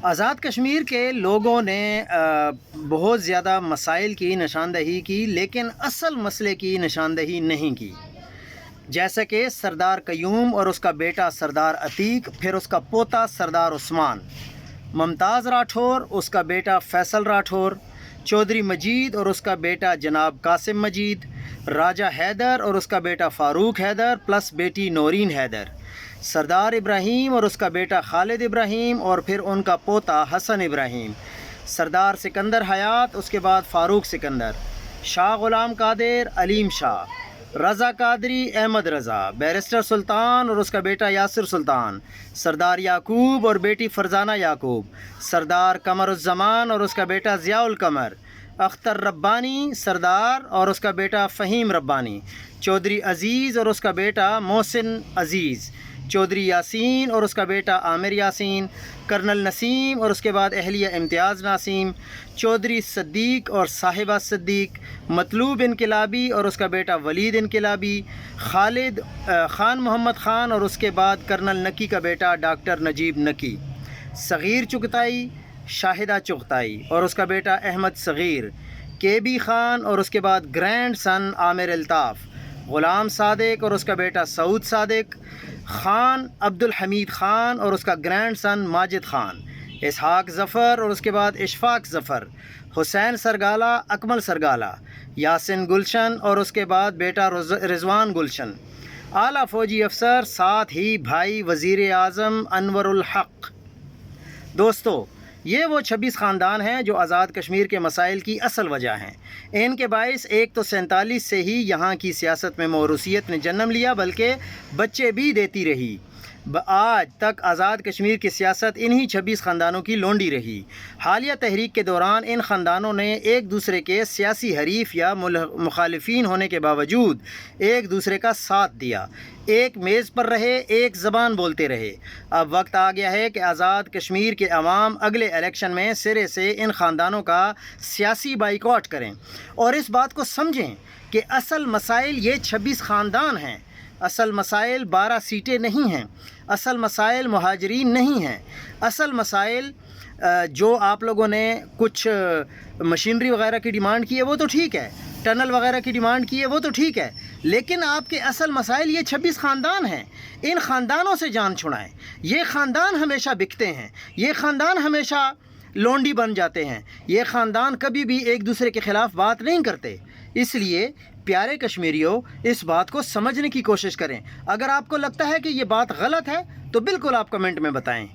آزاد کشمیر کے لوگوں نے بہت زیادہ مسائل کی نشاندہی کی، لیکن اصل مسئلے کی نشاندہی نہیں کی، جیسے کہ سردار قیوم اور اس کا بیٹا سردار عتیق، پھر اس کا پوتا سردار عثمان، ممتاز راٹھور، اس کا بیٹا فیصل راٹھور، چودھری مجید اور اس کا بیٹا جناب قاسم مجید، راجہ حیدر اور اس کا بیٹا فاروق حیدر پلس بیٹی نورین حیدر، سردار ابراہیم اور اس کا بیٹا خالد ابراہیم اور پھر ان کا پوتا حسن ابراہیم، سردار سکندر حیات، اس کے بعد فاروق سکندر، شاہ غلام قادر، علیم شاہ، رضا قادری، احمد رضا، بیرسٹر سلطان اور اس کا بیٹا یاسر سلطان، سردار یعقوب اور بیٹی فرزانہ یعقوب، سردار قمر الزمان اور اس کا بیٹا ضیاء القمر، اختر ربانی سردار اور اس کا بیٹا فہیم ربانی، چودھری عزیز اور اس کا بیٹا محسن عزیز، چودھری یاسین اور اس کا بیٹا عامر یاسین، کرنل نسیم اور اس کے بعد اہلیہ امتیاز نسیم، چودھری صدیق اور صاحبہ صدیق، مطلوب انقلابی اور اس کا بیٹا ولید انقلابی، خالد خان محمد خان اور اس کے بعد کرنل نکی کا بیٹا ڈاکٹر نجیب نکی، صغیر چغتائی، شاہدہ چغتائی اور اس کا بیٹا احمد صغیر، کے بی خان اور اس کے بعد گرینڈ سن عامر الطاف، غلام صادق اور اس کا بیٹا سعود صادق، خان عبد الحمید خان اور اس کا گرینڈ سن ماجد خان، اسحاق ظفر اور اس کے بعد اشفاق ظفر، حسین سرگالہ، اکمل سرگالہ، یاسین گلشن اور اس کے بعد بیٹا رضوان گلشن، اعلیٰ فوجی افسر، ساتھ ہی بھائی وزیر اعظم انور الحق۔ دوستو، یہ وہ 26 خاندان ہیں جو آزاد کشمیر کے مسائل کی اصل وجہ ہیں۔ ان کے باعث ایک تو 47 سے ہی یہاں کی سیاست میں موروثیت نے جنم لیا، بلکہ بچے بھی دیتی رہی۔ آج تک آزاد کشمیر کی سیاست انہی 26 خاندانوں کی لونڈی رہی۔ حالیہ تحریک کے دوران ان خاندانوں نے ایک دوسرے کے سیاسی حریف یا مخالفین ہونے کے باوجود ایک دوسرے کا ساتھ دیا، ایک میز پر رہے، ایک زبان بولتے رہے۔ اب وقت آ گیا ہے کہ آزاد کشمیر کے عوام اگلے الیکشن میں سرے سے ان خاندانوں کا سیاسی بائیکاٹ کریں اور اس بات کو سمجھیں کہ اصل مسائل یہ 26 خاندان ہیں۔ اصل مسائل 12 سیٹیں نہیں ہیں، اصل مسائل مہاجرین نہیں ہیں، اصل مسائل جو آپ لوگوں نے کچھ مشینری وغیرہ کی ڈیمانڈ کی ہے وہ تو ٹھیک ہے، ٹنل وغیرہ کی ڈیمانڈ کی ہے وہ تو ٹھیک ہے، لیکن آپ کے اصل مسائل یہ 26 خاندان ہیں۔ ان خاندانوں سے جان چھڑائیں۔ یہ خاندان ہمیشہ بکتے ہیں، یہ خاندان ہمیشہ لونڈی بن جاتے ہیں، یہ خاندان کبھی بھی ایک دوسرے کے خلاف بات نہیں کرتے۔ اس لیے پیارے کشمیریوں، اس بات کو سمجھنے کی کوشش کریں۔ اگر آپ کو لگتا ہے کہ یہ بات غلط ہے تو بالکل آپ کمنٹ میں بتائیں۔